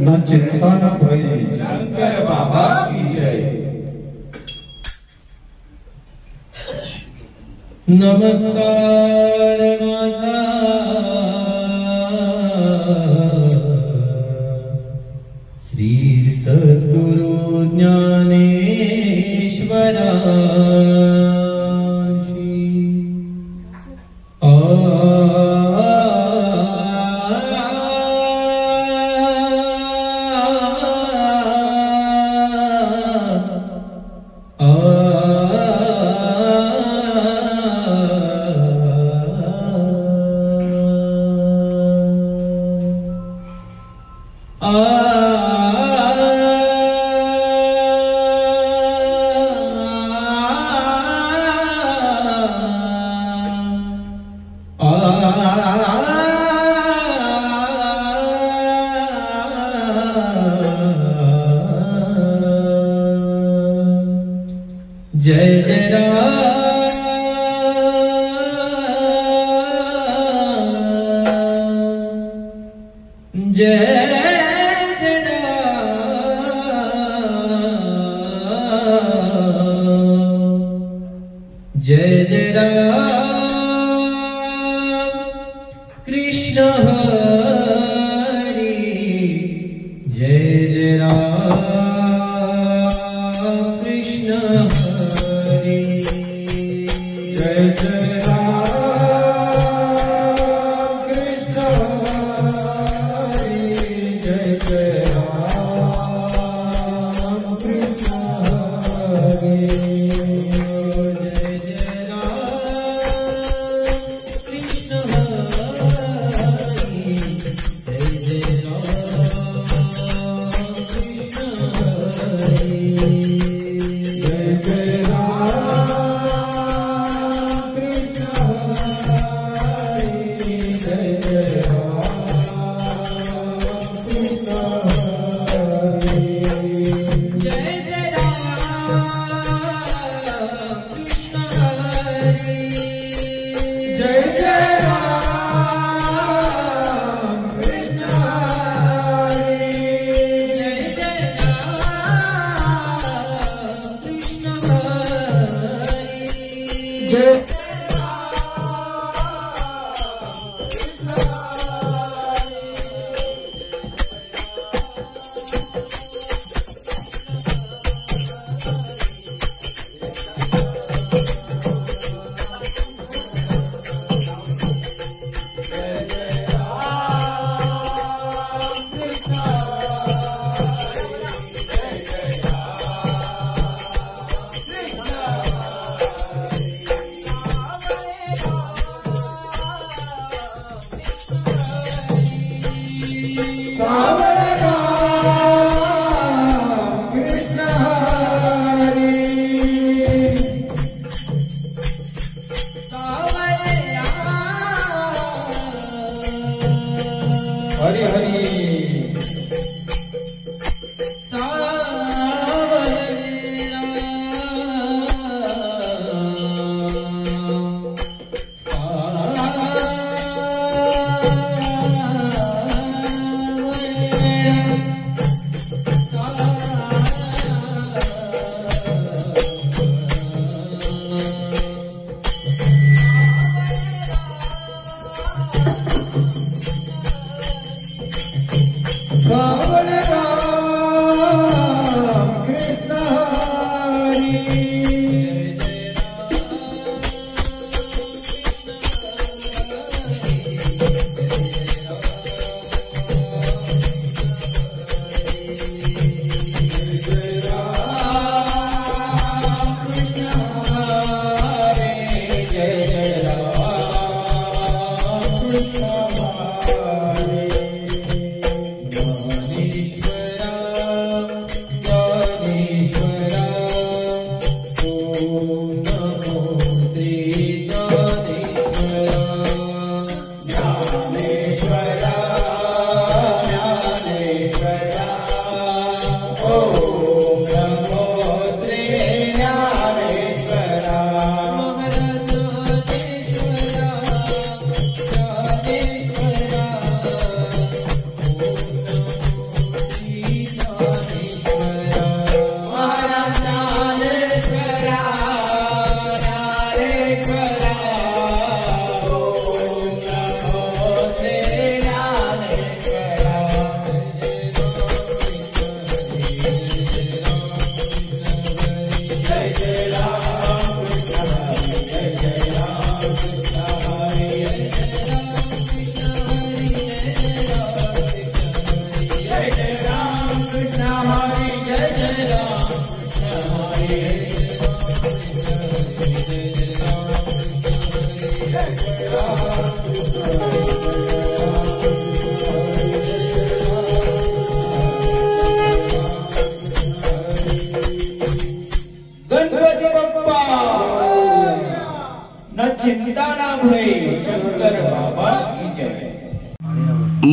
न चिंता न भय। शंकर बाबा की जय। नमस्कार माझा श्री सद्गुरु ज्ञानेश्वराशी। जय जय राम, जय जय राम, जय जय राम कृष्ण हरि, जय जय राम कृष्ण हरि, जय जय राम कृष्ण हरि, जय जय राम कृष्ण हरि। हरि हरि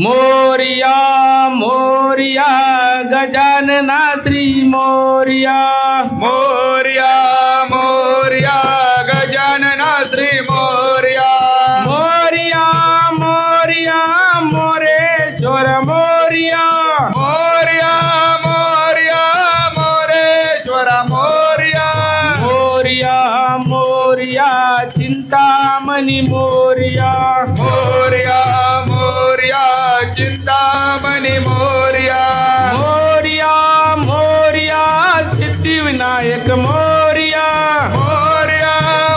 मोरया मोरया गजानना श्री मोरया मोरया मोरया गजानना श्री मोरया मोरया मोरया मोरेश्वर मोरया मोरया मोरया मोरेश्वर मोरया मोरया मोरया चिंतामणी मोरया मोरया मोरया चिंतामणी मोरया मोरया मोरया सिद्धिविनायक मोरया मोरया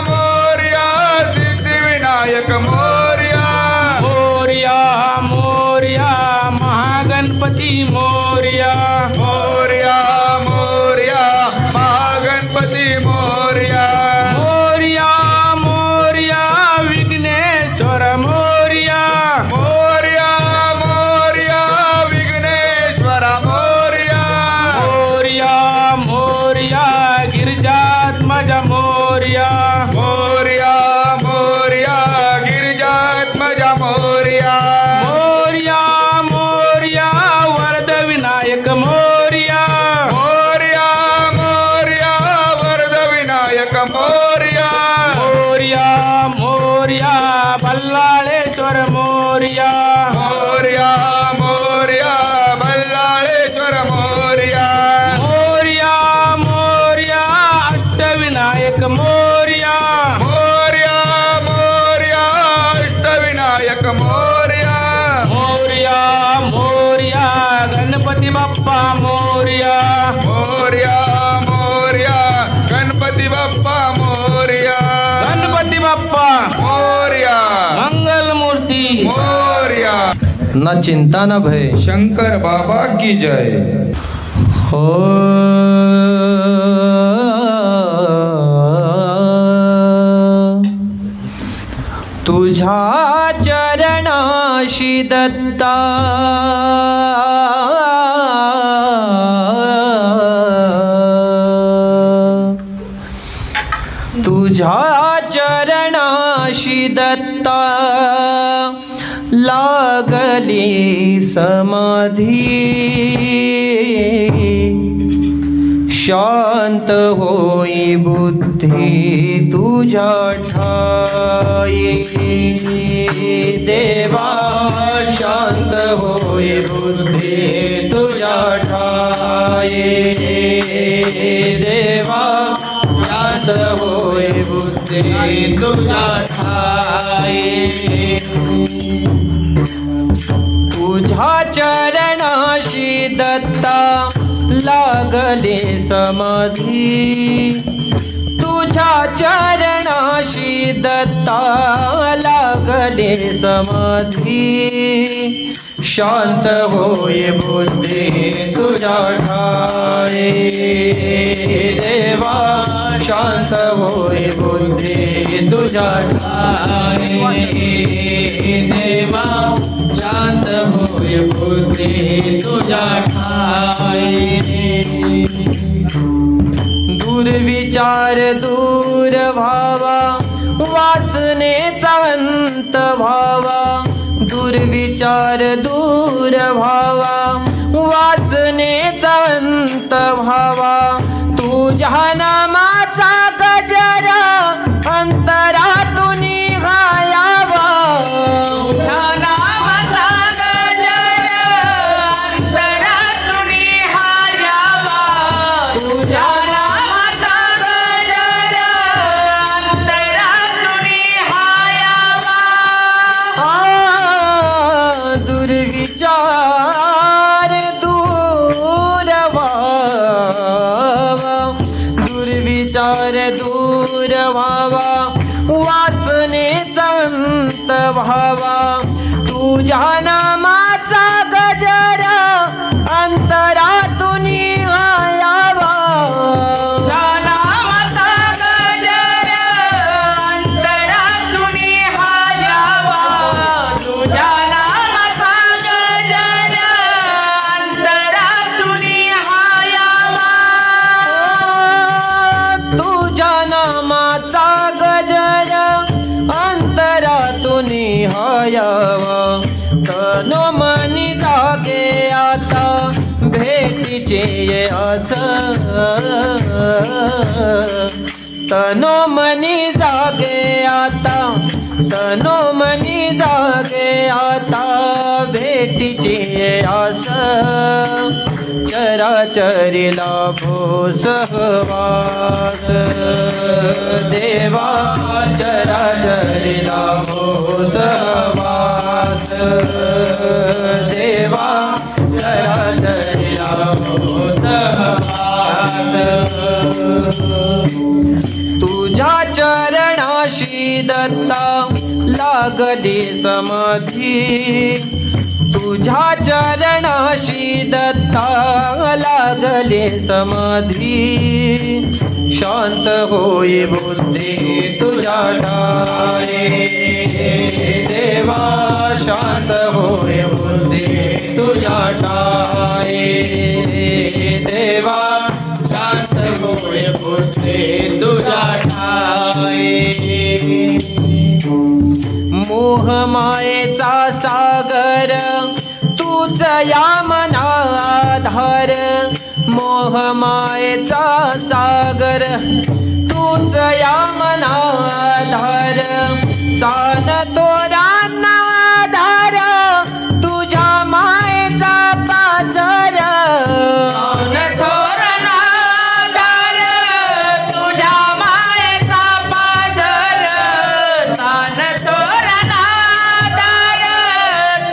मोरया सिद्धिविनायक मोरया मोरया मोरया महागणपती मोरया मोरया मोरया महागणपती मोरया मोरया मोरया विघ्नेश्वर मोरया मोरया मोरया विघ्नेश्वर मोरया मोरया मोरया गिरिजात्मज मोरया मोरया मोरया गिरिजात्मज मोरया मोरया मोरया वरद विनायक मोरया मोरया मोरया वरद विनायक मोरया मोरया मोरया बल्लाळेश्वर मोरया मोरया मोरया बल्लाळेश्वर मोरया मोरया मोरया अष्टविनायक मोरया मोरया मोरया अष्टविनायक मोरया मोरया मोरया गणपती बाप्पा मोरया मोरया मोरया गणपती बाप्पा मोरया गणपती बाप्पा मोरया मंगल मूर्ती मोरया न चिंता न भय। शंकर बाबा की जय। हो तुझ्या चरणाशी दत्ता तुझ्या चरणाशी दत्ता लागली समाधी शांत होई बुद्धी तुझ्या ठाई देवा शांत होई बुद्धी तुझ्या ठाई देवा शांत होई बुद्धी तुझ्या ठाई तुझ्या चरणाशी दत्ता लागले समाधी तुझ्या चरणाशी दत्ता लागले समाधी शांत होय बुद्धी तुझ्या ठाई देवा शांत होय बुद्धी तुझ्या ठाई देवा शांत होय बुद्धी तुझ्या ठाई दुर्विचार दूर व्हावा वासनेचा अंत व्हावा दुर्विचार दूर व्हावा वासनेचा अंत व्हावा तुझ्या नामाचा गजर अंतरातून घायावा तुझ्या नामाचा गजर अंतरातून घायावा तुझ्या दुर्विचार दूर व्हावा मनी जागे आता भेटीचे आस तनो मनी जागे आता तनो मनी जागे आता भेटीचे आस चराचरी लाभो सहवास देवा चराचरी लाभो सहवास देवा चराचरी लाभो सहवास तुझ्या चरणाशी दत्ता लागली समाधी तुझ्या चरणाशी दत्ता लागले समाधी शांत होई बुद्धी तुझ्या ठाई देवा शांत होई बुद्धी तुझ्या ठाई देवा शांत होई बुद्धी तुझ्या ठाई मोह मायेचा सागर तूच या मना आधार मोह मायेचा सागर तूच या मना आधार सान तोरांना आधार तुझ्या मायेचा पाझर सान तोरणा आधार तुझ्या मायेचा पाझर सान तोरणा आधार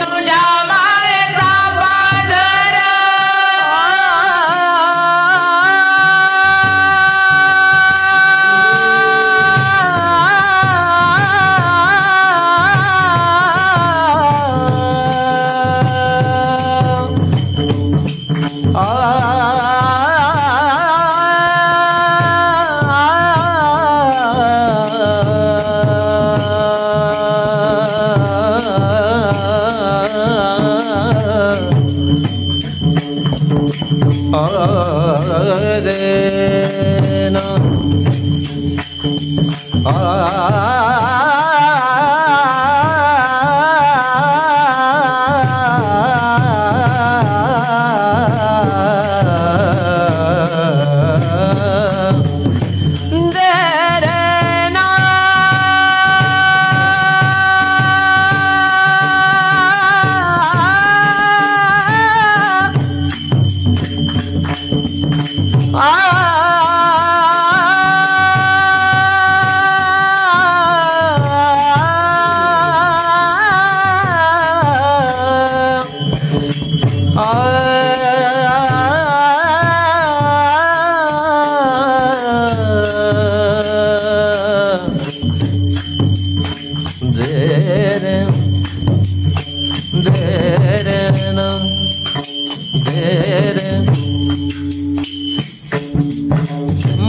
तुझ्या मायेचा पाझर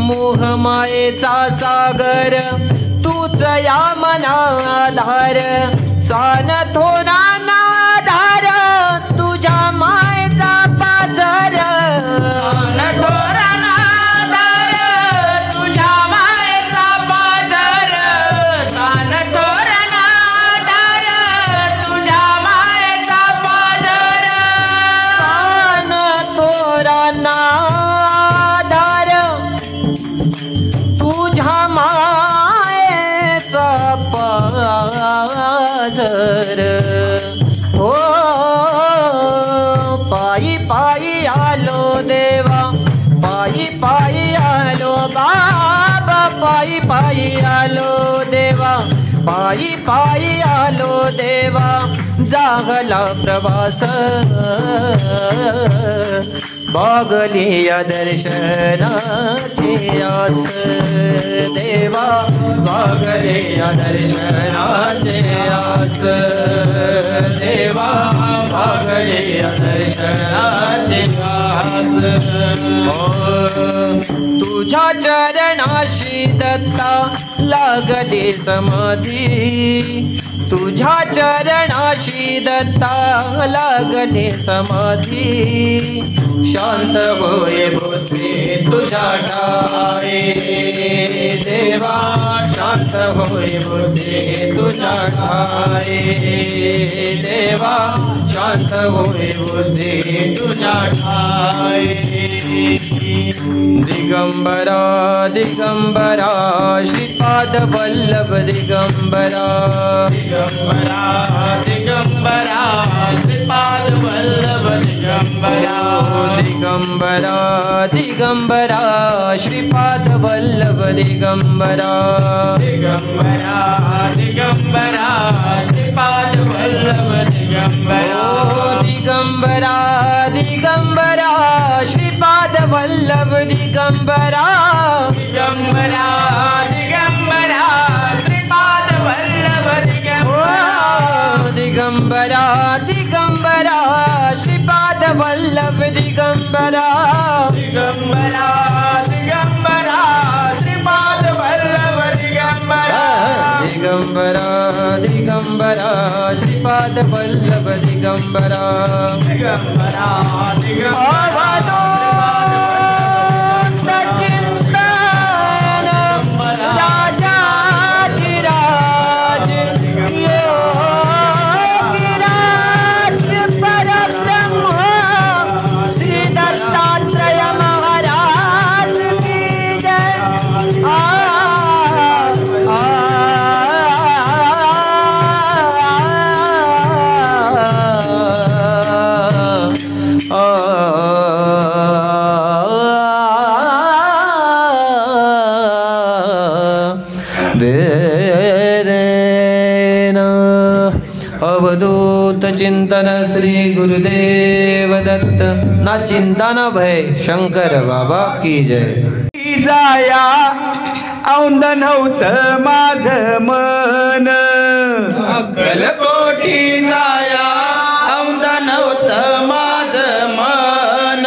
मोह मायेचा सागर तूच या मना आधार सान थोरा आधार तुझ्या मायेचा पाझर सान थोरा आधार तुझ्या मायेचा पाझर सान थोरा आधार तुझ्या मायेचा पाझर सान थोरा आधार तुझ्या मायेचा पाझर हो पायी पायी आलो देवा पायी पायी आलो बाबा पायी पायी आलो देवा पायी पायी आलो देवा जागला प्रवास बागली या दर्शनाची आस देवा बागली या दर्शनाची आस देवा बागली या दर्शनाची आस तुझ्या चरणाशी दत्ता लागली समाधी तुझ्या चरणाशी दत्ता लागले समाधी शांत होय बुद्धी तुझ्या ठाई देवा शांत होय बुद्धी तुझ्या ठाई देवा शांत होय बुद्धी तुझ्या ठाई दिगंबरा दिगंबरा श्रीपाद वल्लभ दिगंबरा दिगंबरा दिगंबरा श्रीपाद वल्लभ दिगंबरा दिगंबरा दिगंबरा श्रीपाद वल्लभ दिगंबरा दिगंबरा दिगंबरा श्रीपाद वल्लभ दिगंबरा दिगंबरा दिगंबरा श्रीपाद वल्लभ दिगंबरा दिगंबरा दिगंबरा श्रीपाद वल्लभ दिगंबरा दिगंबरा श्रीपाद वल्लभ दिगंबरा दिगंबरा दिगंबरा श्रीपाद वल्लभ दिगंबरा दिगंबरा दिगंबरा श्रीपाद वल्लभ दिगंबरा दिगंबरा दिगंबरा अवधूत चिंतन श्री गुरुदेव दत्त ना चिंता न भय शंकर बाबा की जय जाया औंद नव्हतं माझ मन अक्कलकोटी जाया औंद नव्हतं माझं मन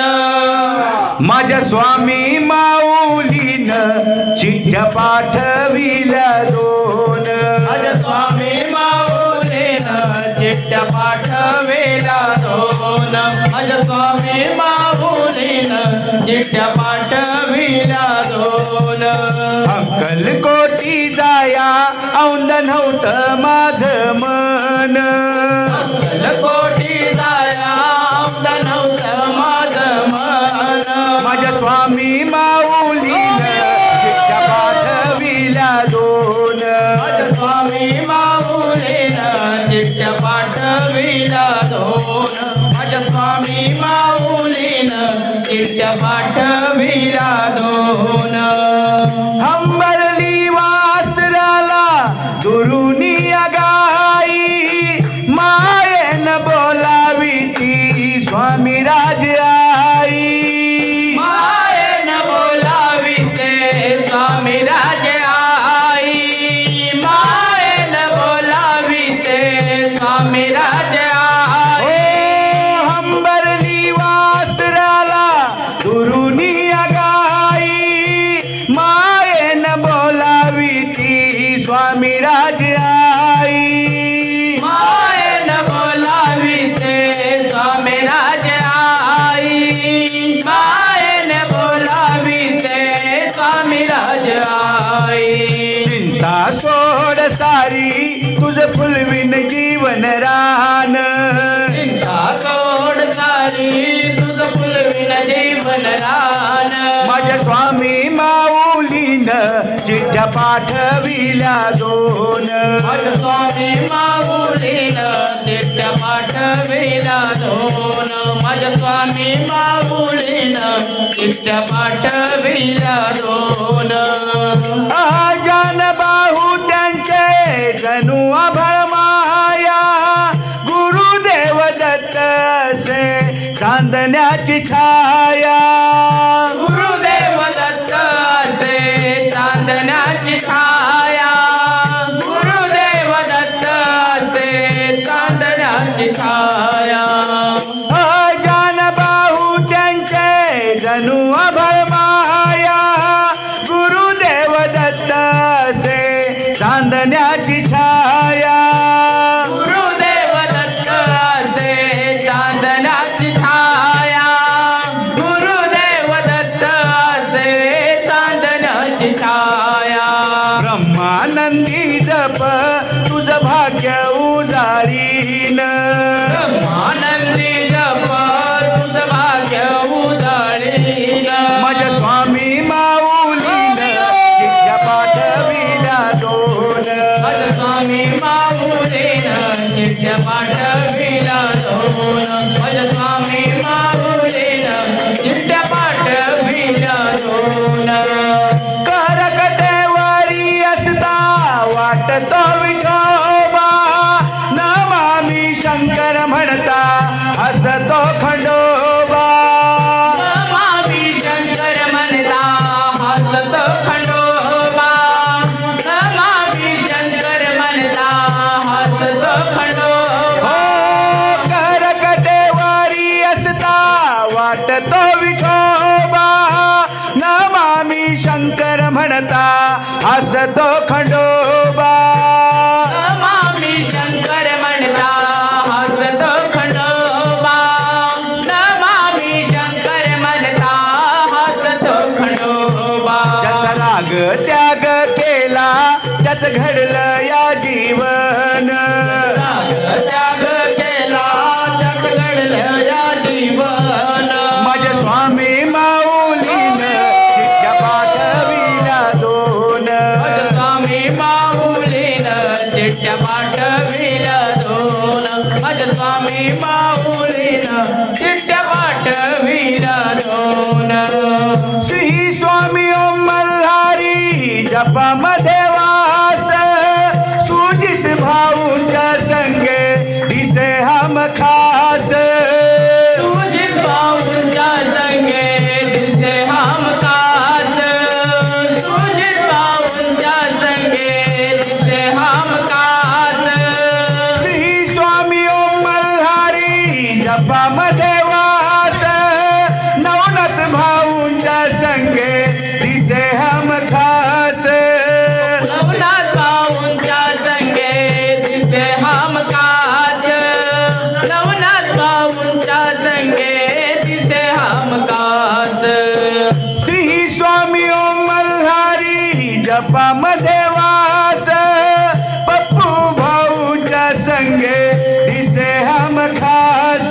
माझ्या स्वामी माऊलीनं चिठ्ठ्या पाठविल्या दोन माझ्या स्वामी माऊलीनं चिठ्ठ्या पाठविल्या दोन माझ्या स्वामी माऊलीनं चिठ्ठ्या पाठविल्या दोन अक्कलकोटी जाया औंद नव्हतं माझ मन अक्कलकोटी जाया औंद नव्हतं माझं मन माझ्या स्वामी माऊलीनं चिठ्ठ्या पाठविल्या दोन माझ्या स्वामी माऊलीनं चिठ्ठ्या पाठविल्या दोन माझ्या स्वामी माऊलीनं चिठ्ठ्या पाठविल्या दोन हंबरली वासराला दुरुनी गाई मायन बोलावी ती स्वामी राज आई मायेन बोलावी ते स्वामी राज आई मायेन बोलावी ते स्वामी राज आई हंबरली वासराला दुरुनी गाई मायन बोलावी ती स्वामी राज आई मायेन बोलावी ते स्वामी राज आई मायेन बोलावी ते स्वामी राज आई चिंता सोड सारी तुझ फुलविन जीवन रान चिंता सोड सारी तुझ फुलविन जीवन रान माझ्या स्वामी माऊलीनं चिठ्ठ्या पाठविल्या दोन माझ्या स्वामी माऊलीनं चिठ्ठ्या पाठविल्या दोन माझ्या स्वामी माऊलीनं चिठ्ठ्या पाठविल्या दोन आजान बाहू त्यांचे जणू आभाळ माया गुरुदेव दत्त से चांदण्याची छाया गुरुदेव दत्त से चांदण्याची छाया गुरुदेव दत्त से चांदण्याची छाया आजान बाहू त्यांचे जणू आभाळ माया गुरुदेव दत्त से चांदण्याची छाया दोन मज स्वामी माऊलीनं चिठ्ठ्या पाठविल्या दोन करकटेवारी असता वाटतो विठोबा नमामि शंकर म्हणता हसतो खंडोबा नमामि शंकर म्हणता हसतो खंडोबा नमामि शंकर म्हणता हसतो खंडोबा करकटेवारी असता वाटतो विठोबा नमामि शंकर म्हणता हसतो खंडोबा नमामि शंकर म्हणता हसतो खंडोबा नमामि शंकर म्हणता हसतो खंडोबा ज्याचा राग त्याग केला त्याच घडलं या जीवन त्याग केला त्याग घडलं या जीवन माझ्या स्वामी माऊलीनं चिठ्ठ्या पाठविल्या दोन स्वामी माऊलीनं चिठ्ठ्या पाठविल्या दोन माझ्या स्वामी माऊलीनं चिठ्ठ्या पाठविल्या दोन श्री स्वामी ओम मल्हारी जपामध्ये वास सुजित भाऊंच्या संगे दिसे हम खास सुजित भाऊंच्या संगे दिसे हम खास सुजित भाऊंच्या संगे दिसे हम खास श्री स्वामी ओम मल्हारी जपामध्ये वास नवनाथ भाऊंच्या संगे दिसे हम खास नवनाथ भाऊंच्या संगे दिसे हम खास नवनाथ भाऊंच्या संगे दिसे हम खास श्री स्वामी ओम मल्हारी जपामध्ये वास पप्पू भाऊंच्या संगे दिसे हम खास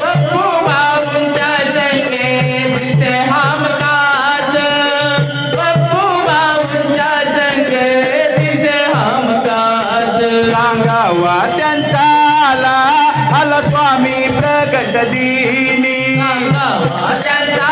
पप्पू भाऊंच्या संगे दिसे हम खास पप्पू भाऊंच्या संगे दिसे हम खास सांगावा त्यांचा आला स्वामी प्रगट दिनी त्यांचा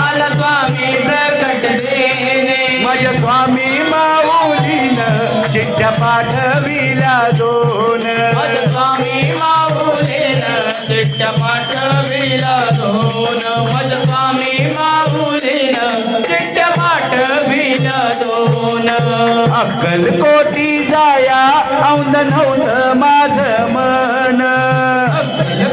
आला स्वामी प्रकट देणे माझ्या स्वामी माऊलीनं चिठ्ठ्या पाठविल्या दोन माझ्या स्वामी माऊलीनं चिठ्ठ्या पाठविल्या दोन माझ्या स्वामी माऊलीनं चिठ्ठ्या पाठविल्या दोन अक्कलकोटी जाया औंद नव्हतं माझं मन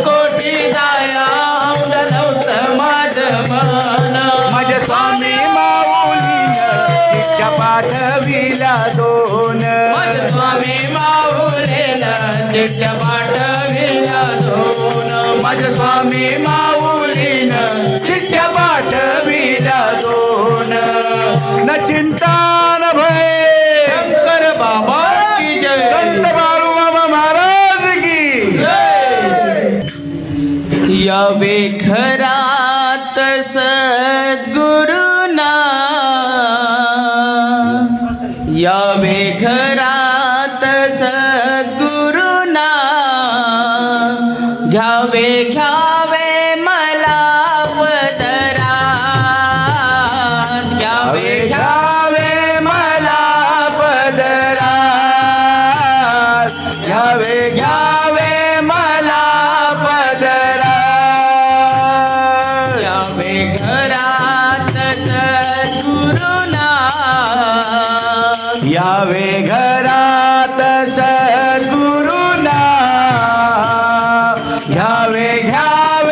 कोटी जाया औंद नव्हतं माझं मन माझ्या स्वामी माऊलीनं चिठ्ठ्या पाठविल्या दोन माझ्या स्वामी माऊलीनं चिठ्ठ्या पाठविल्या दोन माझ्या स्वामी माऊलीनं चिठ्ठ्या पाठविल्या दोन न चिंता न भय शंकर बाबा की जय संत बाळूमामा महाराज की यावे घरात सद्गुरुना यावे घरात सद्गुरुना घ्यावे घ्यावे मला पदरात घ्यावे घ्यावे मला पदरात घ्यावे घ्यावे मला पदरात यावे घरात सद्गुरुना यावे घरात सद्गुरुना घ्यावे घ्यावे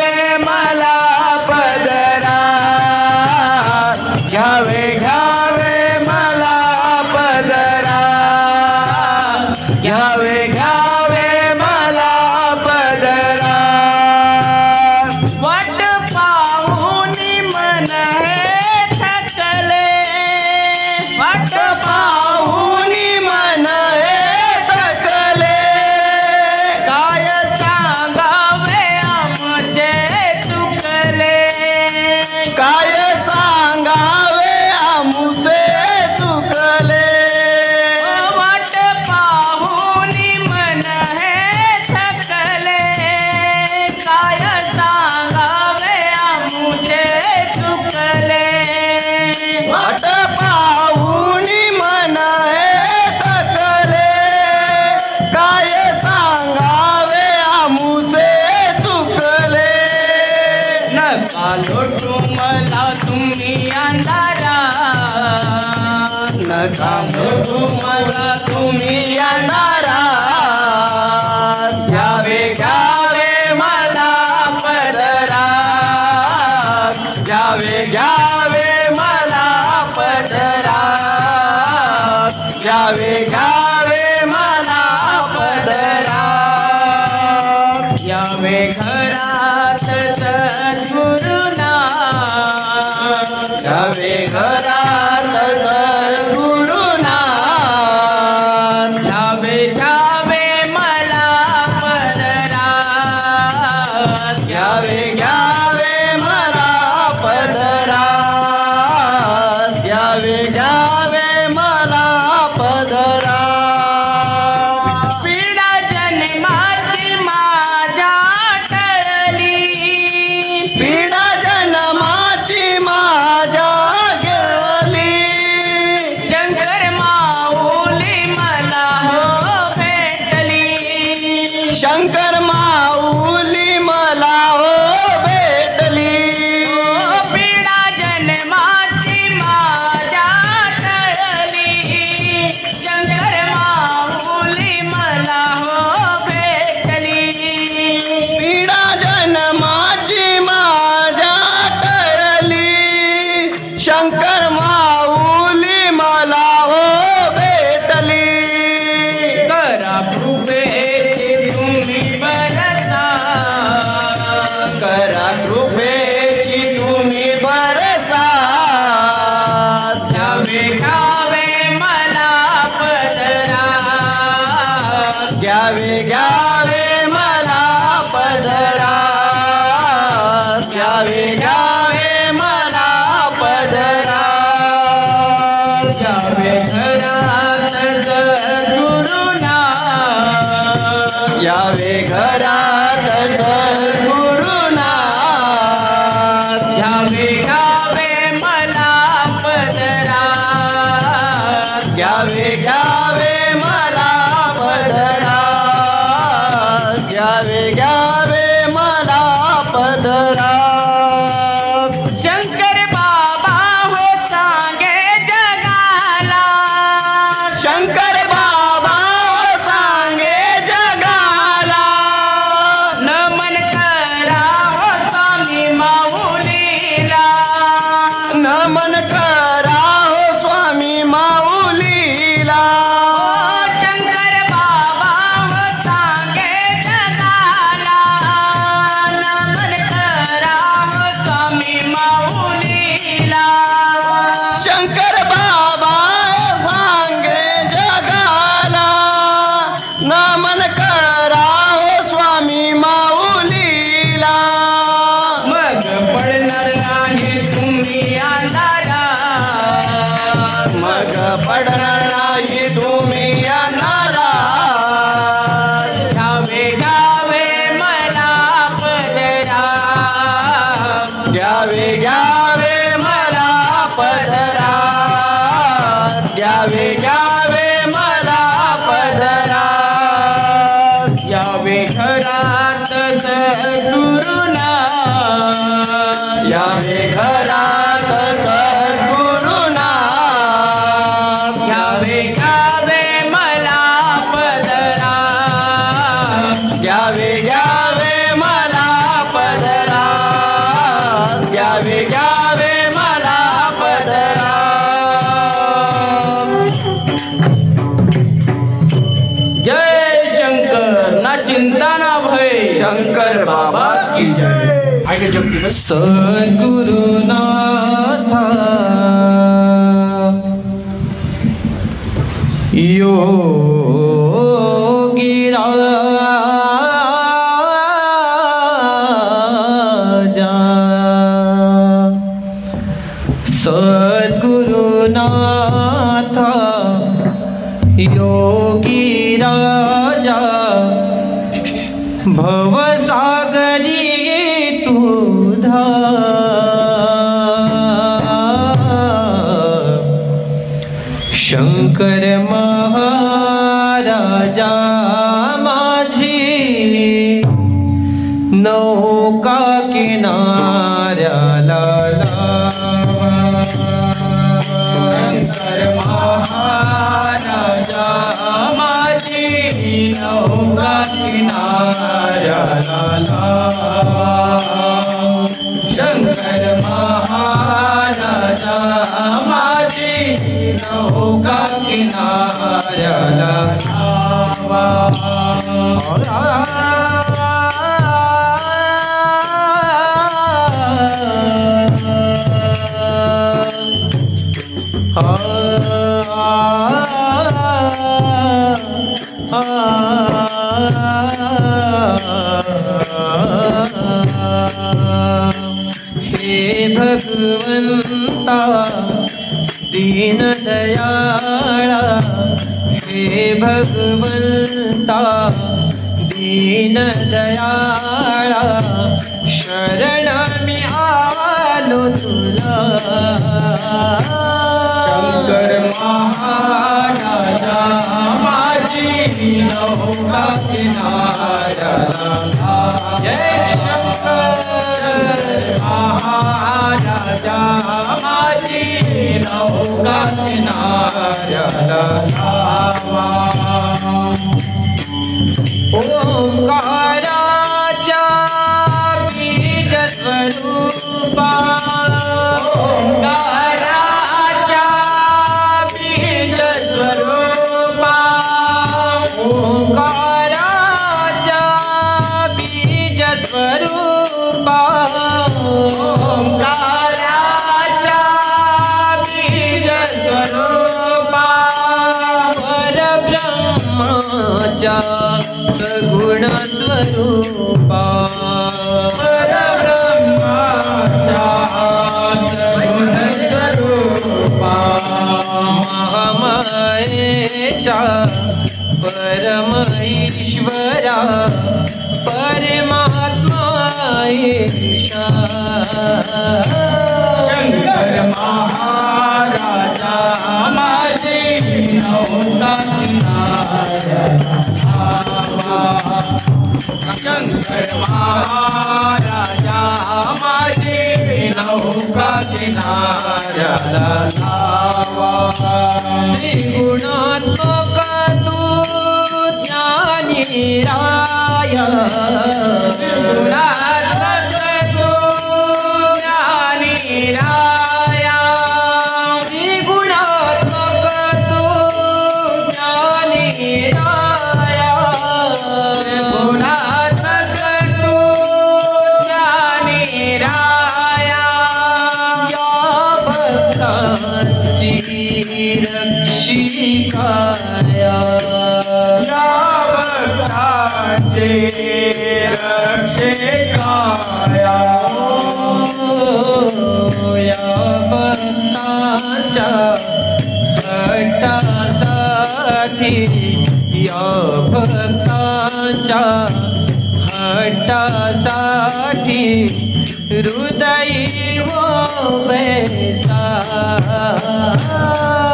लोटू मला तुम्ही अंधारात, नका लोटू मला तुम्ही अंधारात, घ्यावे घ्यावे मला पदरात, घ्यावे घ्यावे मला पदरात, घ्यावे घ्यावे मला पदरात, यावे घरात सद्गुरुनाथ, यावे घरात सद्गुरुनाथ, घ्यावे घ्यावे मला पदरात, घ्यावे घ्यावे मला पदरात, घ्यावे घ्यावे मला पदरात, पीडा जन्माची माझ्या टळली, पीडा जन्माची माझ्या गेली, शंकर माऊली मला हो भेटली, शंकर माऊली मला हो भेटली, पीडा जन्माची माझ्या टळली, शंकर माऊली मला हो भेटली, पीडा जन्माची माझ्या टळली, शंकर माऊली मला हो भेटली, करा कृपेची तुम्ही बरसा, करा कृपेची तुम्ही बरसा, घ्यावे घ्यावे मला पदरात, घ्यावे घ्यावे मला पदरात, घ्यावे घ्यावे मला पदरात, घ्यावे घरात सद्गुरुनाथ, यावे घरात सद्गुरुनाथ, घ्यावे घ्यावे मला पदरात, घ्यावे घ्यावे मला पदरात, घ्यावे घ्यावे मला पदरात, शंकर बाबा हो सांगे जगाला, शंकर बाबा हो सांगे जगाला, नमन करा हो स्वामी माऊलीला, नमन करा हो स्वामी माऊलीला, शंकर बाबा हो सांगे जगाला, नमन करा हो स्वामी माऊलीला, शंकर बाबा सांगे जगाला, नमन करा हो स्वामी माऊलीला, मग पडणार नाही तुम्ही अंधारात, मग पडणार नाही तुम्ही अंधारात, घ्यावे घ्यावे मला पदरात, घ्यावे घ्यावे मला पदरात, घ्यावे घ्यावे मला पदरात, यावे घरात सद्गुरुनाथ, यावे घरात सद्गुरुनाथ, घ्यावे घ्यावे मला पदरात, घ्यावे घ्यावे मला पदरात, घ्यावे घ्यावे मला पदरात, जय शंकर ना चिंता ना भय, शंकर बाबा की जय. सद्गुरुनाथा योगी राजा, सद्गुरुनाथा योगी राजा, भवसागरी तू धार, शंकर महाराजा माझी नौका किनाऱ्याला लावा शंकर महाराजा माझी नौका किनाऱ्याला लावा शंकर महाराजा माझी नौका किनाऱ्याला लावा हे भगवंता दीन दयाळा हे भगवंता दीन दयाळा शरण मी आलो तुला शंकर महाराजा माझी नौका किनाऱ्याला जय शंकर महाराजा माझी नौका किनाऱ्याला लावा ओंकाराच्या बीज स्वरूपा ओंकाराच्या बीज स्वरूपा ओंकाराच्या बीज स्वरूपा ओंकाराच्या बीज स्वरूपा परब्रह्माच्या सगुण स्वरूपा परब्रह्माच्या सगुण स्वरूपा महामायेच्या परम ईश्वरा परमात्मा ईशा शंकर महाराजा माझी नौका किनाऱ्याला लावा शंकर महाराजा माझी नौका किनाऱ्याला लावा त्रिगुणात्मक तू ज्ञानी राय त्रिगुणात्मक तू ज्ञानी राया त्रिगुणात्मक तू ज्ञानी राया त्रिगुणात्मक तू ज्ञानी राया या भक्तांची रक्षिकाया या भक्तांचे रक्षकाया या भक्तांच्या हट्टासाठी या भक्तांच्या हट्टासाठी हृदयी हो वैसा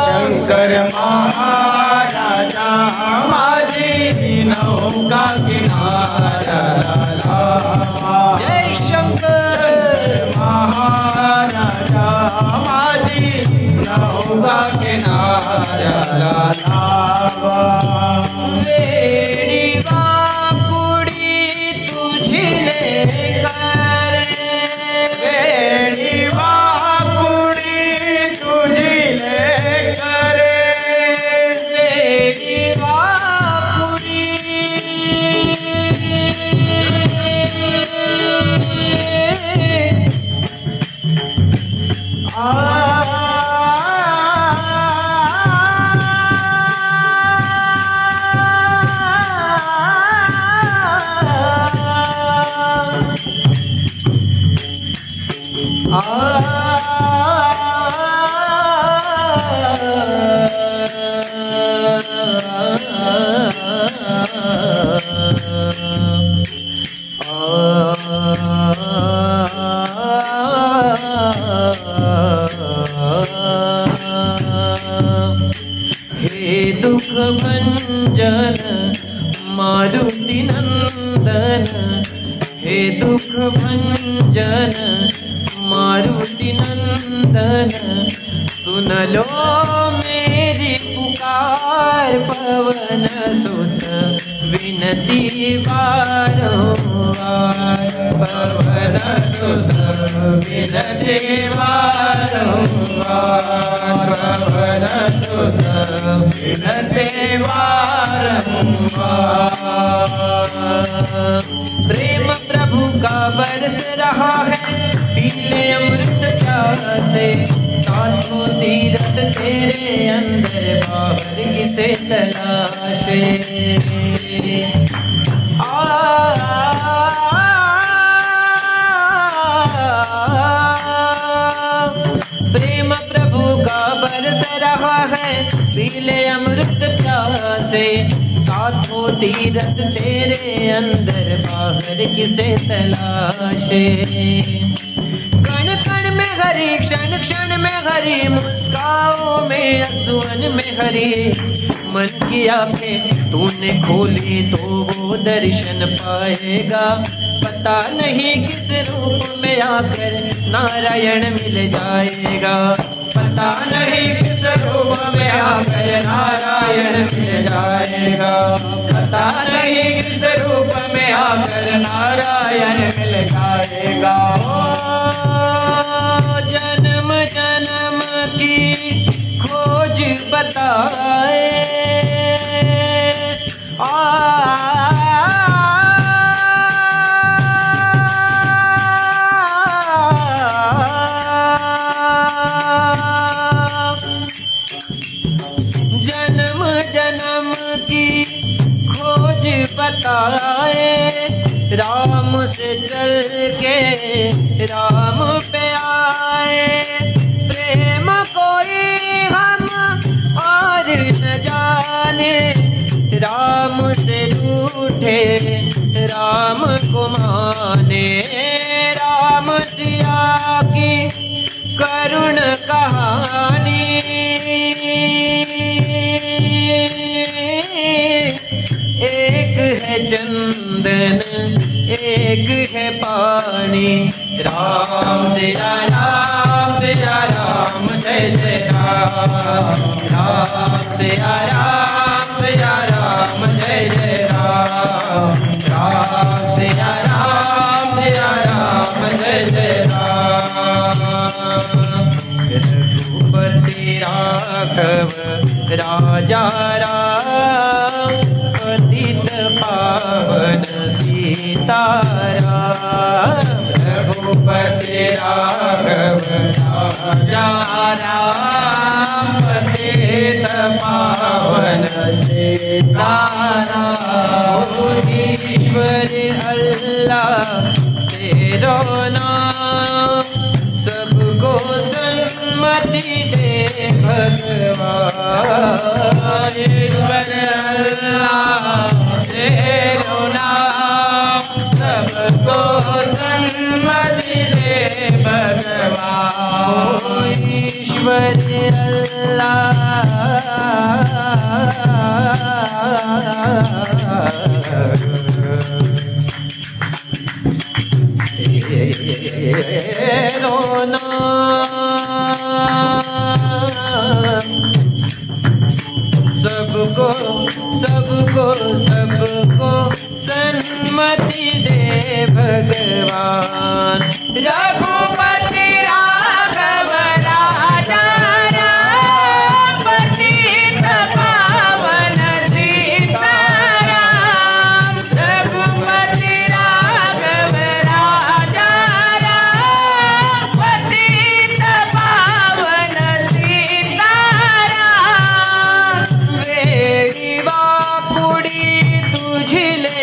शंकर महाराजा माझी नौका किनाऱ्याला लावा जय शंकर महाराजा माझी नौका किनाऱ्याला लावा वेडी वाकुडी तुझी लेकरे वेडी वाकुडी तुझी लेकरे वेडी वाकुडी हे दुख भंजन मारुति नंदन हे दुख भंजन मारुति नंदन, सुन लो मेरी पुकार पवन सुत विनती बारंबार, पवन सुत विनती बारंबार, पवन सुत विनती बारंबार। प्रेम प्रभु का बरस रहा है पीले अमृत प्यासे, साधु तीरथ तेरे अंदर बाहर किसे तलाशे। प्रेम प्रभु का बरस रहा है पीले अमृत प्यासे, साधु तीरथ तेरे अंदर बाहर किसे तलाशे। कण कण में हरि, क्षण क्षण में हरि, मुस्काओ में असुवन में हरि। मन की आंखें तूने खोली तो वो दर्शन पाएगा, पता नहीं किस रूप में आकर नारायण मिल जाएगा, पता नहीं किस रूप में आकर नारायण मिल जाएगा, पता नहीं किस रूप में आकर नारायण मिल जाएगा। जन्म जन्म की खोज बताए, जन्म जन्म की खोज बताए, राम से चल के राम पे आए। प्रेम कोई हम और न जाने, राम से रूठे राम को माने। राम सिया की करुण कहानी, एक है चंदन एक है पानी। राम सिया राम जय जय राम, राम सिया राम जय जय राम, राम सिया राम जय जय राम। रघुपति राघव राजा राम, पतित पावन सीताराम। रघुपति राघव राजा राम, पतित पावन सीताराम। ईश्वर अल्लाह तेरो नाम, सबको सन्मति दे भगवान। ईश्वर अल्लाह तेरो नाम, सबको सन्मति दे भगवान। ईश्वर अल्लाह रोना सबको सबको सबको सन्मति दे भगवान। रघुपति राघव राजा राम, पतित पावन सीताराम। रघुपति राघव राजा राम, पतित पावन सीताराम। वेड़ी वाकुड़ी तुझले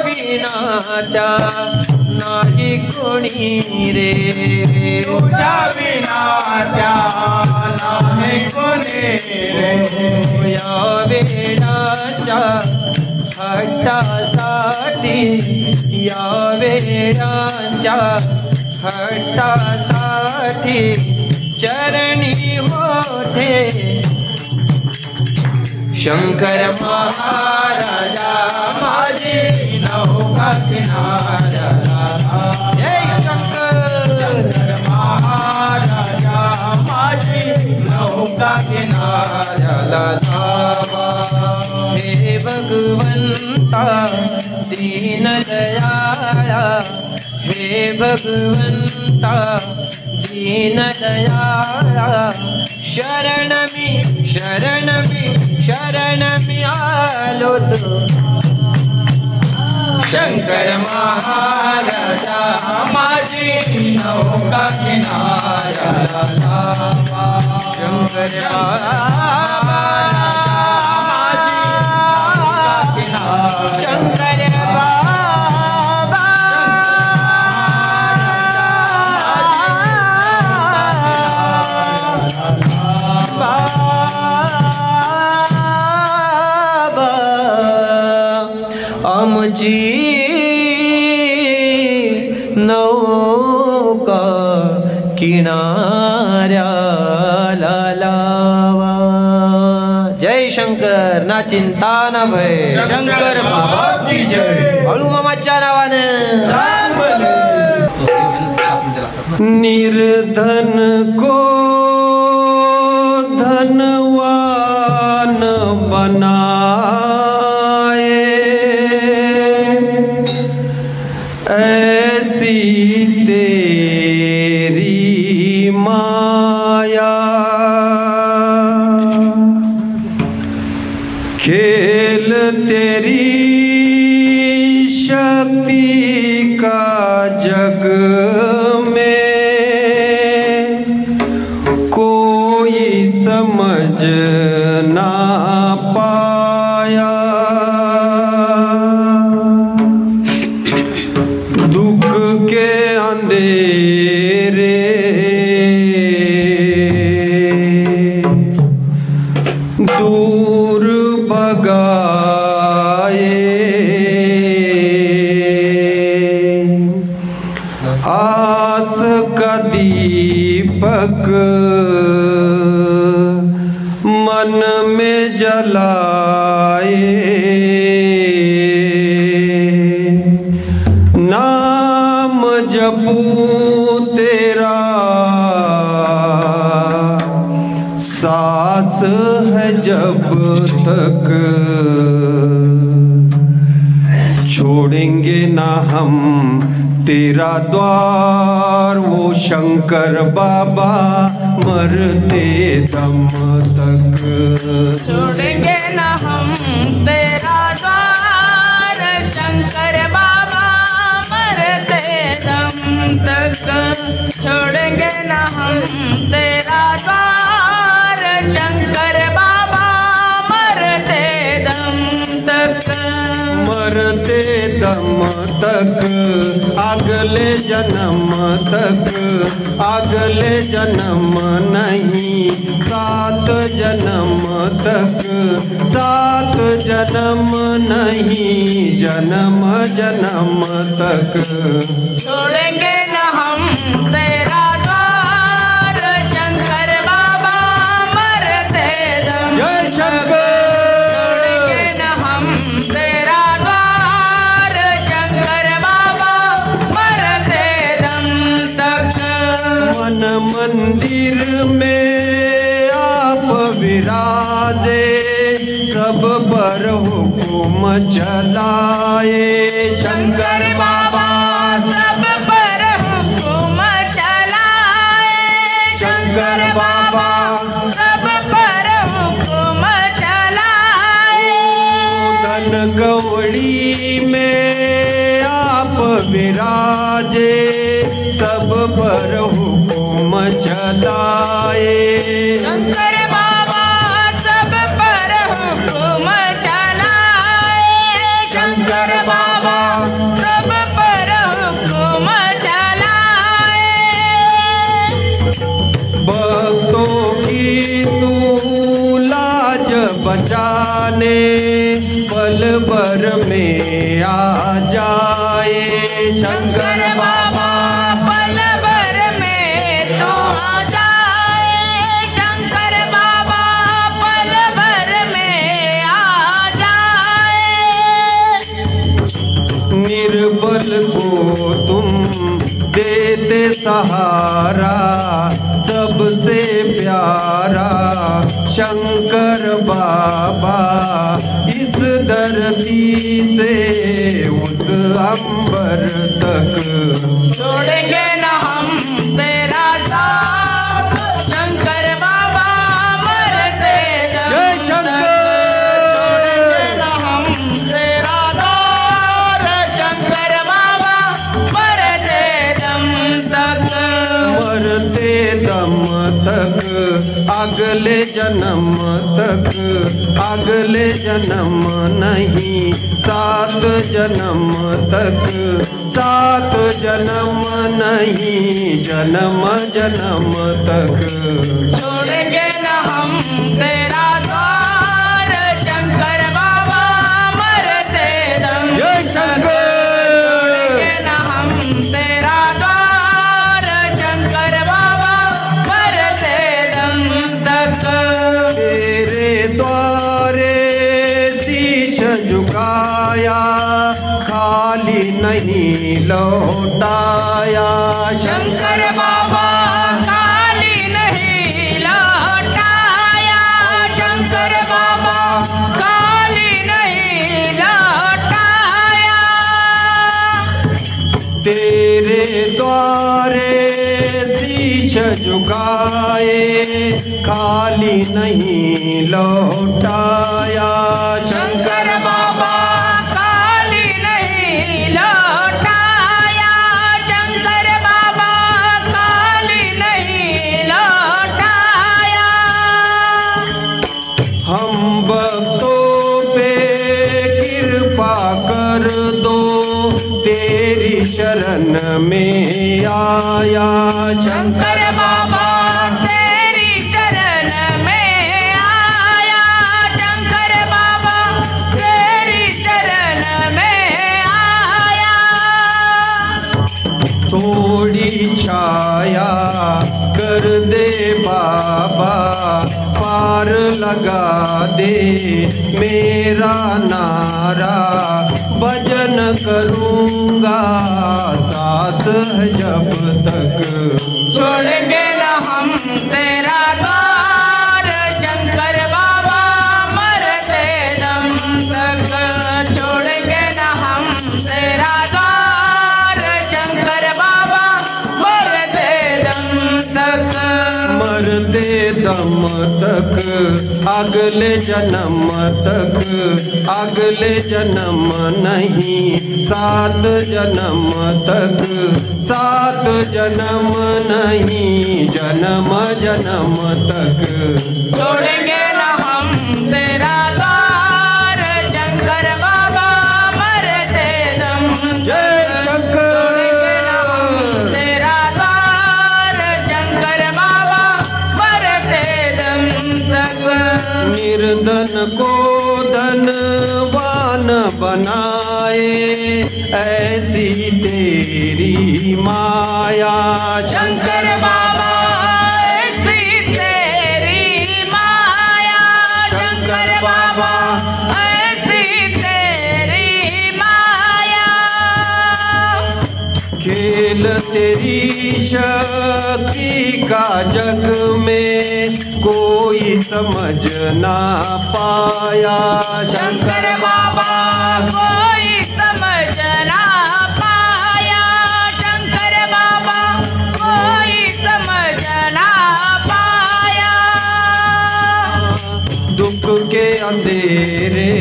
विनाता नाही कोणी रे, तुझा विनाता नाही कोणी रे। या वेळाच्या हट्टासाठी, या वेळाच्या हट्टासाठी चरणी होते शंकर महाराजा माझी नौका किनारा लावा। जय शंकर महाराजा माझी नौका किनारा लावा। हे भगवंता दीन दयाला, हे भगवंता दीन दयाला, शरण मी आलो तो। शंकर महाराजा माझी नौका किनारा लावा। शंकर शंकर बाबा बाबा आमची नौका किनाऱ्याला लावा। जय शंकर ना चिंता ना भय। शंकर बाबा की जय। हळू मामाच्या नावानं निर्धन को धनवान बनाए, ऐसी तेरी माया। खेल तेरी शक्ति का जग में कोई समझ ना पाया। दुख के अंधेरे दूर भगाए, आस का दीपक मन में जलाए। नाम जपूं तेरा सांस है जब तक, छोड़ेंगे ना हम तेरा द्वार। वो शंकर बाबा मरते दम तक। छोड़ेंगे ना हम तेरा द्वार, शंकर बाबा मरते दम तक। छोड़ेंगे ना हम तेरा द्वार, शंकर बाबा मरते दम तक। मरते दम तक, अगले जन्म तक, अगले जन्म नहीं, 7 जन्म तक, 7 जन्म नहीं, जन्म जन्म तक। छोड़ेंगे न हम तेरा द्वार, शंकर बाबा मरते दम। जय शंकर। छोड़ेंगे न हम तेरा द्वार, शंकर बाबा मरते दम तक। मन मंदिर में आप विराजे, सब पर हुकुम चलाए। शंकर बाबा सब पर हुकुम चलाए, शंकर बाबा सब पर हुकुम चलाए। धन कवड़ी में आप विराजे, सब पर हुकुम चलाए। शंकर बाबा सब पर हुकुम चलाए, शंकर बाबा सब पर हुकुम चलाए। भक्तों की तू लाज बचाने, पल भर में आ जाए। शंकर बाबा पल भर में तू आ जाए, शंकर बाबा पल भर में आ सहारा सबसे प्यारा शंकर बाबा, इस धरती से उस अंबर तक छोड़ेंगे न हम तेरा साथ, शंकर बाबा मरते दम जय तक। शंकर। छोड़ेंगे न हम तेरा साथ, शंकर बाबा मरते दम तक। मरते दम तक, अगले जन्म तक, अगले जन्म नहीं, 7 जन्म तक, 7 जन्म नहीं, जन्म जन्म तक। छोड़ेंगे न हम तेरा द्वार, शंकर बाबा मरते दम जय तक। शंकर। छोड़ेंगे न हम तेरा द्वार, शंकर बाबा मरते दम तक। तेरे द्वारे शीश झुकाया, खाली नहीं लौटाया शंकर बाबा खाली नहीं लौटाया, शंकर बाबा खाली नहीं लौटाया। तेरे द्वारे शीश झुकाए, खाली नहीं लौटाया शंकर बाबा खाली नहीं लौटाया, शंकर बाबा खाली नहीं लौटाया। हम भक्तों पे कृपा कर दो, तेरी शरण में आया शंकर बाबा तेरी शरण में आया, शंकर बाबा तेरी शरण में आया। थोड़ी छाया कर दे बाबा, पार लगा दे मेरा नारा, भजन करूँगा साथ है जब तक। छोड़ेंगे न हम तेरा द्वार, शंकर बाबा मरते दम तक। छोड़ेंगे न हम तेरा द्वार, शंकर बाबा मरते दम तक। मरते दम तक, अगले जन्म तक, अगले जन्म नहीं, 7 जन्म तक, 7 जन्म नहीं, जन्म जन्म तक। छोड़ेंगे न हम तेरा द्वार, शंकर बाबा मरते दम तक। जय शंकर। छोड़ेंगे न हम तेरा द्वार, शंकर बाबा मरते दम तक। निर्धन को धनवान बनाए, ऐसी तेरी माया शंकर बाबा ऐसी तेरी माया, शंकर बाबा ऐसी तेरी माया। खेल तेरी शक्ति का जग में कोई समझ ना पाया शंकर बाबा कोई समझ ना पाया, शंकर बाबा कोई समझ ना पाया। दुख के अंधेरे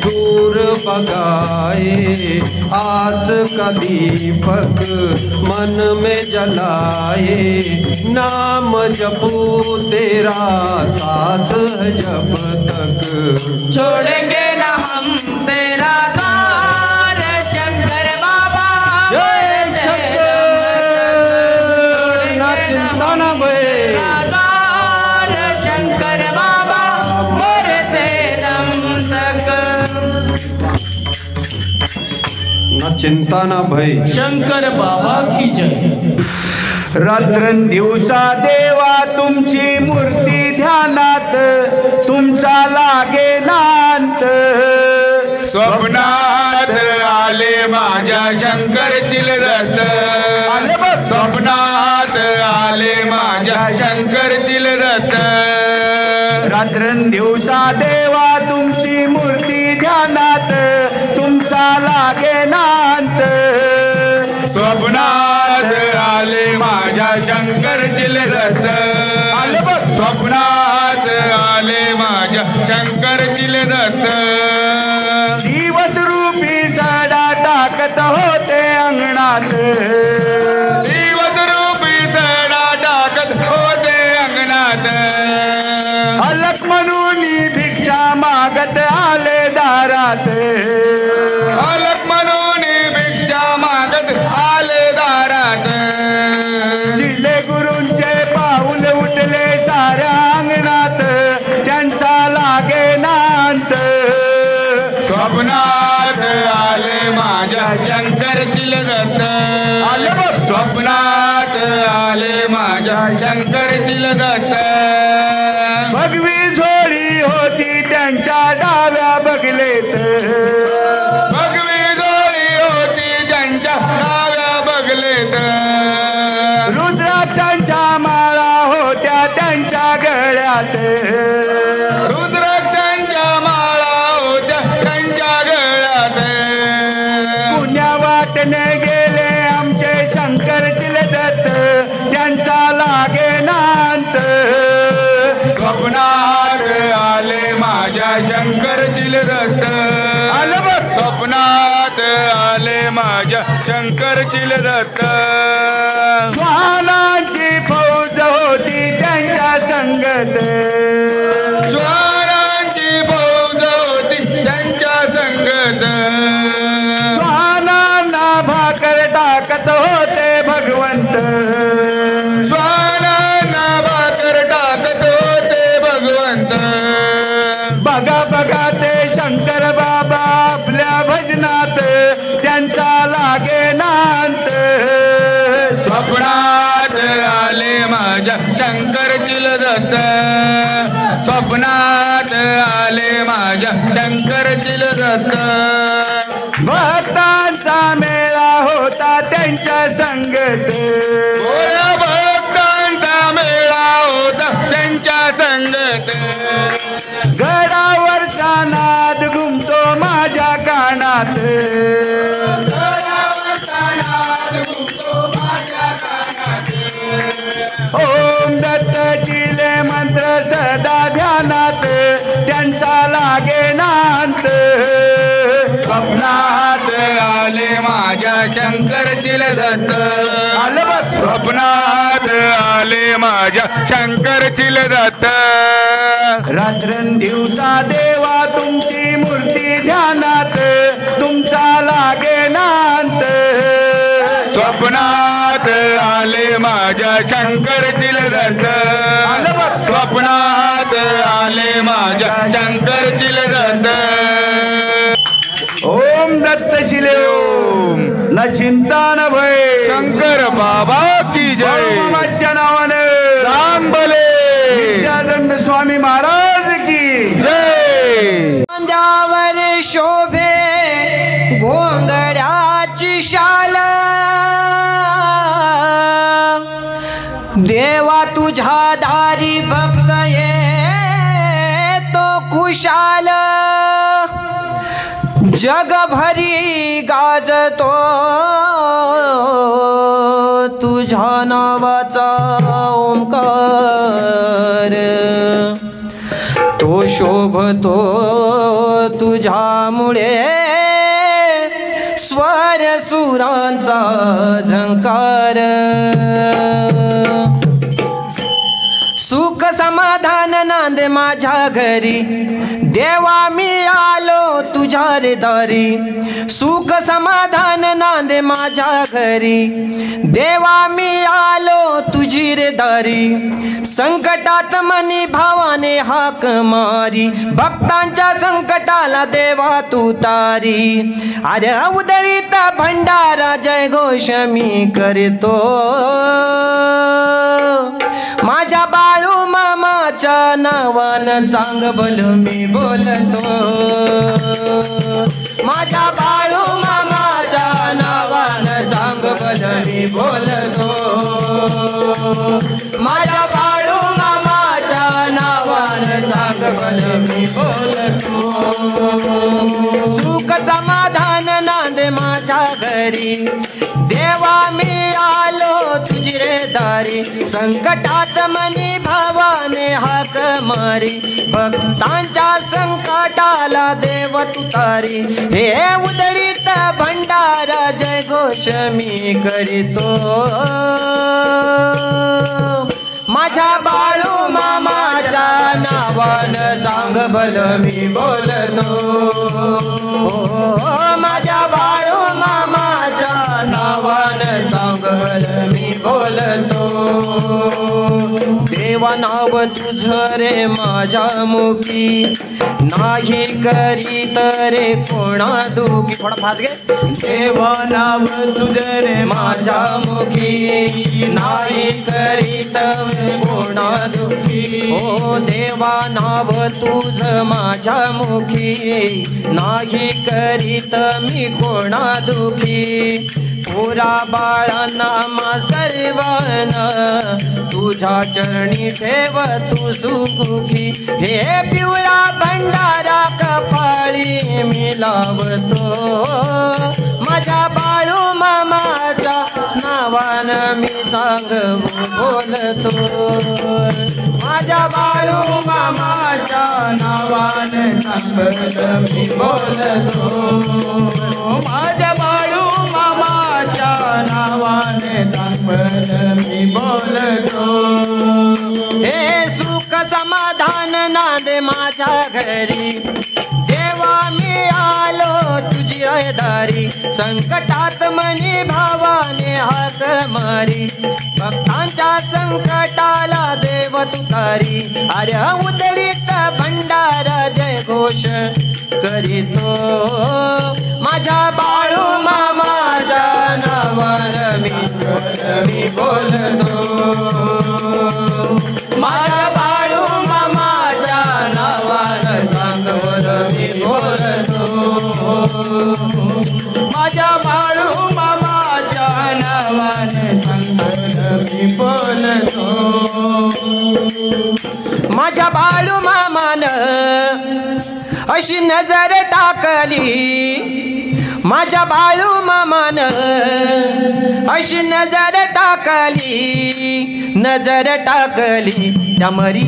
दूर भगाए, आस का दीपक मन में जलाए, नाम जपू तेरा साथ है जब तक। छोड़ेंगे न हम तेरा द्वार, शंकर बाबा जय शंकर। ना चिंता ना भय, तेरा द्वार, शंकर बाबा मरते दम तक। ना चिंता ना भय। शंकर बाबा की जय। रात्रंदिवसा देवा तुमची मूर्ती ध्यानात, तुमचा लागे नांत। स्वप्नात आले माझ्या शंकर चिलरत, आले बघ. स्वप्नात आले माझ्या शंकरतील रथ रात्रंदिवसा देवा तुमची मूर्ती ध्यानात तुमचा लागे नांत स्वप्नात आले माझ्या शंकरतील रथ स्वप्नात आले माझ्या शंकरतील रथ दिवस रूपी सडा टाकत होते अंगणात दिवस रूपी सडा टाकत होते अंगणात अलक म्हणून भिक्षा मागत आले दारात अलक म्हणून भिक्षा मागत आले दारात जिल्हे गुरूंचे पाऊल उठले साऱ्या अंगणात त्यांचा लागे नांत स्वप्नात आले माझ्या शंकरतील रथ स्वप्नात आले माझ्या शंकरतील रथ भगवी झोळी होती त्यांच्या डाव्या बगलेत भगवी जोडी होती त्यांच्या डाव्या बगलेत रुद्राक्षांच्या माळा होत्या त्यांच्या गळ्यात रुद्राक्षांच्या माळा होत्या त्यांच्या गळ्यात पुण्या वाटने गेले आमचे शंकरतील दत्त त्यांचा लागे नांत स्वप्नात आले माझ्या शंकरतील रथ स्वप्नात आले माझ्या शंकरतील रथ स्वानाची फौज होती त्यांच्या संगत स्वारांची फौज होती त्यांच्या संगत स्वानांना भाकर टाकत होते भगवंत स्वारांना भाकर टाकत होते भगवंत बघा बघा ते शंकर बाबा आपल्या भजनात त्यांचा लागे नांत स्वप्नात आले माझ्या शंकरतील रथ स्वप्नात आले माझ्या शंकरतील रथ भक्तांचा मेळा होता त्यांच्या संगत गोऱ्या भक्तांचा मेळा होता त्यांच्या संगत गडावरचा नाद घुमतो माझ्या कानात ओम दत्त चिले मंत्र सदा ध्यानात त्यांचा लागे नांत स्वप्नात आले माझ्या शंकरतील दत्त स्वप्नात आले माझ्या शंकरतील दत्त रात्रंदिवसा देवा तुमची मूर्ती ध्यानात तुमचा लागे नांत स्वप्नात आले माझ्या शंकरतील दत्त स्वप्नात आले माझ्या शंकरतील दत्त ओम दत्त चिले ओम न चिंता न भय शंकर बाबा की जय मामाच्या नावाने रामबले विद्यादंड स्वामी महाराज की जय खांद्यावर शोभे घोंगड्याची शाल देवा तुझ्या दारी भक्त ये तो कुशाल जगभरी गाजतो तुझ्या नावाचा ओंकार तो शोभतो तुझ्यामुळे स्वर सुरांचा झंकार सुख समाधान नांद माझ्या घरी देवा मी आलो तुझ्या रे दारी सुख समाधान नांद माझ्या घरी देवा मी आलो तुझी रे दारी संकटात मनी भावाने हाक मारी भक्तांच्या संकटाला देवा तू तारी अरे उदळीत भंडारा जय घोष मी करतो माझ्या बाळू मामाच्या नावानं चांगलं मी बोलतो माझ्या बाळू मामाच्या नावानं चांगलं मी बोलतो माझ्या बाळू मामाच्या नावानं सांग भलं मी बोलतो. सुख समाधान नांदे माझ्या घरी, देवा मी आलो तुझी रे दारी. संकटात मनी भावाने हाक मारी, भक्तांच्या संकटाला देव तुतारी. हे उदळीत भंडारा जय घोष मी करीतो. माझ्या बाळू मामाच्या नावानं सांग भलं मी बोलतो. माझ्या बाळू मामाच्या नावानं सांग भलं मी बोलतो. देवा नाव तुझं रे माझ्या मुखी, नाही करीत रे कोणा दुखी. थोडा फास घे. देवा नाव तुझं रे माझ्या मुखी, नाही करीत कोणा दुखी. ओ देवा नाव तुझ माझ्या मुखी, नाही करीत मी कोणा दुखी. पुरा बाळांना मा सर्वांना तुझ्या चरणी ठेव तू सुखी. हे पिवळा भंडारा कपाळी मी लावतो. माझ्या बाळू मामाच्या नावानं मी सांग बोलतो. माझ्या बाळू मामाच्या नावानं सांग भलं मी बोलतो. माझ्या बाळू मामाच्या नावाने सांग भलं मी बोलतो. हे सुख समाधान नांदे माझ्या घरी, देवा मी आलो तुझी दारी. संकटात मनी भावाने हाक मारी, भक्तांच्या संकटाला देव तुतारी. अरे उदळीत भंडारा जय घोष करीतो. माझ्या बाळू मामाच्या नावानं मी बोलतो. माझ्या बाळू मामाच्या नावानं सांग भलं मी बोलतो. माझ्या बाळू मामाच्या नावानं सांग भलं मी बोलतो. माझ्या बाळू मामानं अशी नजर टाकली, माझ्या बाळू मामानं अशी नजर टाकली, नजर टाकली त्या मरी.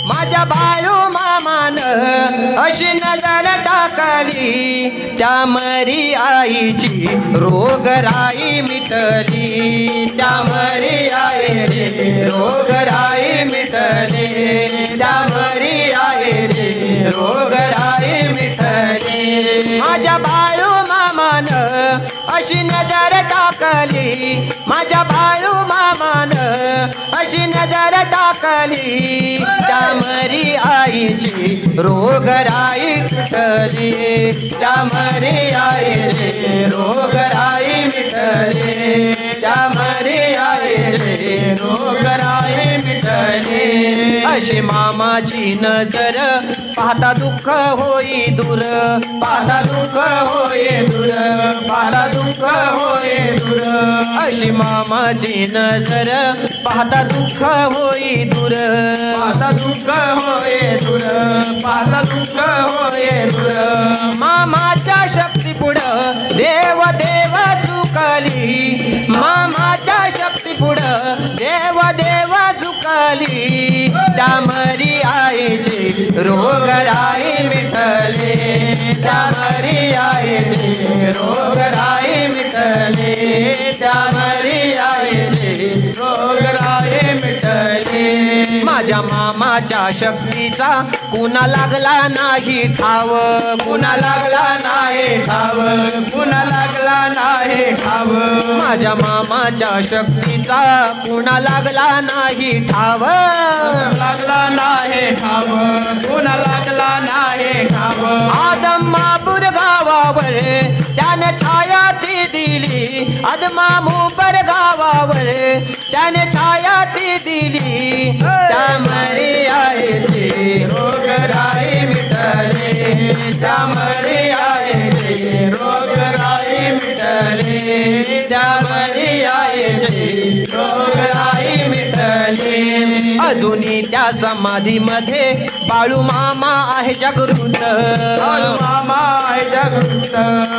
माझ्या बाळू मामानं अशी नजर टाकली, त्या मरी आईची रोगराई मिटली. त्या मरी आईची रोगराई मिटली. त्या मरी आईची रोगराई मिटली. माझ्या बाळू मामानं अशी नजर टाकली, माझ्या बाळू मामानं अशी नजर टाकली, त्या मरी आईची रोगराई मिटली. त्या मरी आईची रोगराई मिटली. त्या मरी आईची रोगराई मिटली. अशी मामाची नजर पाहता दुःख होई दूर. पाहता दुःख होय दूर. पाहता दुःख होय दूर. अशी मामाची नजर पाहता दुःख होई दूर. पाहता दुःख होय दूर. पाहता दुःख होय दूर. मामाच्या शक्ती पुढं देव देव झुकली. मामाच्या शक्ती पुढं देव देव झुकली. त्या मरी आईची रोगराई मिटली. त्या मरी आईची रोगराई मिटली. त्या मरी आईची रोगराई मिटली. माझ्या मामाच्या शक्तीचा कुणा लागला नाही ठाव. पुन्हा लागला नाही ठाव. पुन्हा लागला नाही ठाव. माझ्या मामाच्या शक्तीचा कुणा लागला नाही ठाव. लागला नाही ठाव. पुन्हा लागला नाही ठाव. आदमापूर गावावर त्याने छाया ती दिली. आदमापूर गावावर त्याने छाया ती दिली. त्या मरी आईची रोगराई मिटली. त्या मरी आईची रोगराई मिटली. त्या मरी आईची अजूनही त्या समाधीमध्ये बाळू मामा आहे जागृत. बाळू मामा आहे जागृत,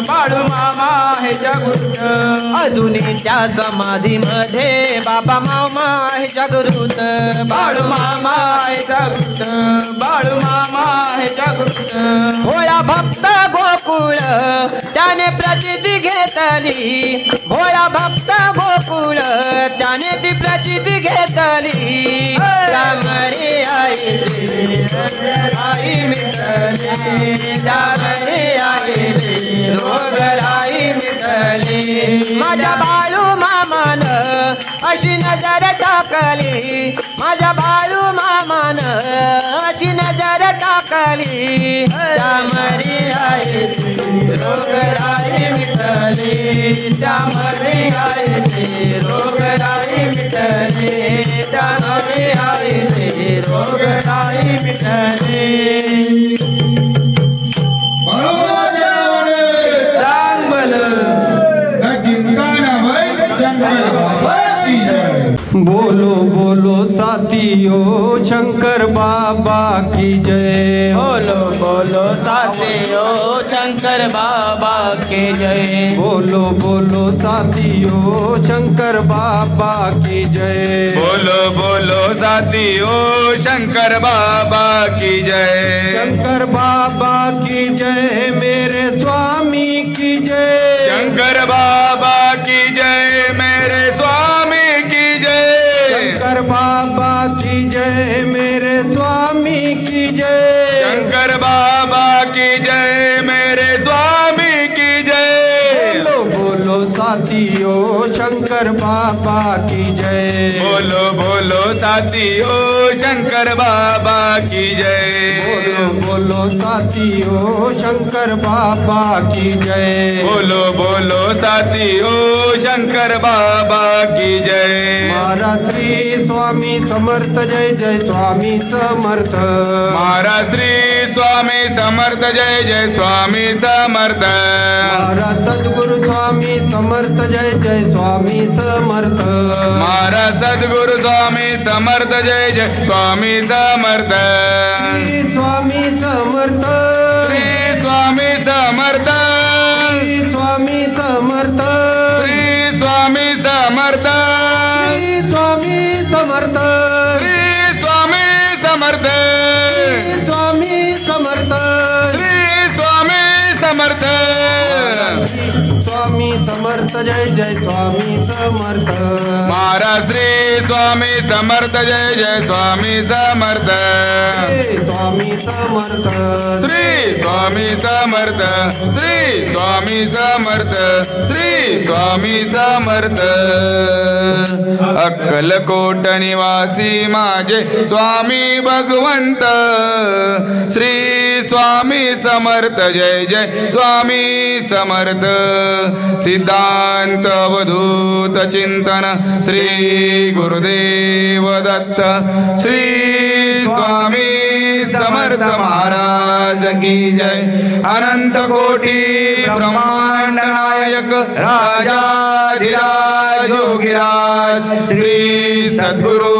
बाळू मामा आहे जागृत. अजूनही त्या समाधीमध्ये बाबा मामा आहे जागृत. बाळू मामा आहे जागृत, बाळू मामा आहे जागृत. भोळा भक्त गोकुळ त्याने प्रचिती घेतली. भोळा भक्त गोकुळ त्याने ती प्रचिती घेतली. रामरे आईचे आई मिटली, रामरे आईचे रोगराई मिटली. माझ्या बाळू मामान अशी नजर टाकली. माझ्या बाळू मामान अशी नजर टाकली. रामरे आईचे रोगराई मिटली, रामरे आईचे रोगराई मिटली, रामरे आईचे रोगराई मिटली. सांग बल चिंता न भय शंकर बाबा की जय. बोलो बोलो साथियों शंकर बाबा की जय. बोलो बोलो साथियों शंकर बाबा के जय. बोलो बोलो साथियों शंकर बाबा की जय. बोलो बोलो साथियों शंकर बाबा की जय. शंकर बाबा की जय मेरे स्वामी की जय. शंकर बाबा की जय मेरे स्वामी की जय. शंकर बाबा की जय मेरे स्वामी की जय. शंकर बाबा की जय मेरे स्वामी की जय. बोलो बोलो साथियों शंकर बाबा की जय. बोलो बोलो साथियों शंकर बाबा की जय. बोलो बोलो साथियों शंकर बाबा की जय. बोलो बोलो साथियों शंकर बाबा की जय. महाराज श्री स्वामी समर्थ जय जय स्वामी समर्थ. महाराज श्री स्वामी समर्थ जय जय स्वामी समर्थ. महाराज सद्गुरु स्वामी समर्थ जय जय स्वामी समर्थ. महाराज सद्गुरु स्वामी समर्थ जय जय स्वामी समर्थ. श्री स्वामी समर्थ. श्री स्वामी समर्थ. श्री स्वामी समर्थ. श्री स्वामी समर्थ. श्री स्वामी समर्थ. श्री स्वामी समर्थ. श्री स्वामी समर्थ. श्री स्वामी समर्थ. स्वामी समर्थ जय जय स्वामी समर्थ. महाराज श्री स्वामी समर्थ जय जय स्वामी समर्थ. स्वामी समर्थ. श्री स्वामी समर्थ. श्री स्वामी समर्थ. श्री स्वामी समर्थ. अक्कलकोट निवासी माझे स्वामी भगवंत. श्री स्वामी समर्थ जय जय स्वामी समर्थ. सिद्धांत अवधूत चिंतन श्री गुरुदेव दत्त. श्री स्वामी समर्थ महाराज की जय. अनंत कोटी ब्रह्मांड नायक राजाधिराज योगीराज श्री सद्गुरु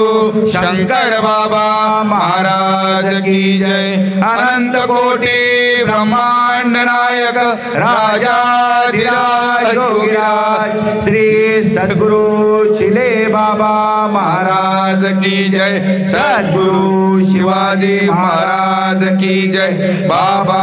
शंकर बाबा महाराज की जय. अनंत कोटी ब्रह्मांड नायक राजाधिराज योगीराज श्री सद्गुरु चिले बाबा महाराज की जय. सद्गुरु शिवाजी महाराज की जय. बाबा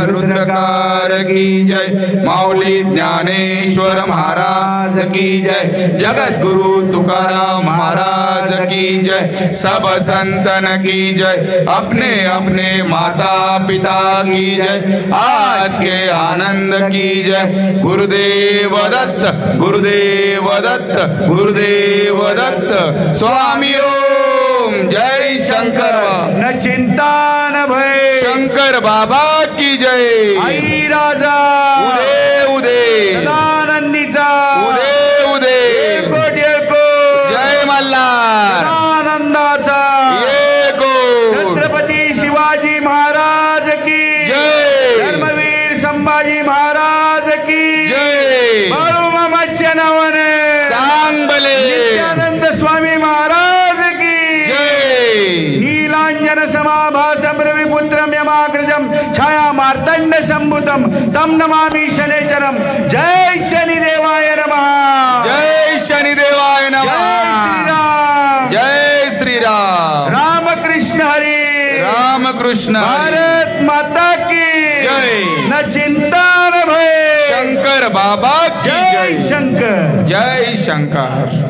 रुद्रकार की जय. माऊली ज्ञानेश्वर महाराज की जय. जगत गुरु तुकाराम महाराज की जय. सब संतन की जय. अपने अपने माता पिता की जय. आज के आनंद की जय. गुरुदेव दत्त गुरुदेव दत्त गुरुदेव दत्त. स्वामी ओम जय शंकर. न चिंता न भय शंकर बाबा की जय. आई राजा उदे उदे सदानंदीचा उदे उदे कोटी एको जय मल्हार. आनंदाचा एको छत्रपती शिवाजी महाराज. महाराज की जय। धर्मवीर संभाजी महाराज की जय। जय। नित्यानंद स्वामी महाराज की जय। जय। स्वामी समर्थ सांग भले। नित्यानंद स्वामी महाराज की जय। विपुत्रम यमाग्रजम छाया मार्तंड संभुतम तम नमामि शनैचरम। जय शनिदेवाय नमः। जय शनिदेवाय नमः। जय श्री राम। राम कृष्ण हरि। राम कृष्ण हरि। भारत माता की जय। न चिंता न भय। शंकर बाबा की जय शंकर। जय शंकर।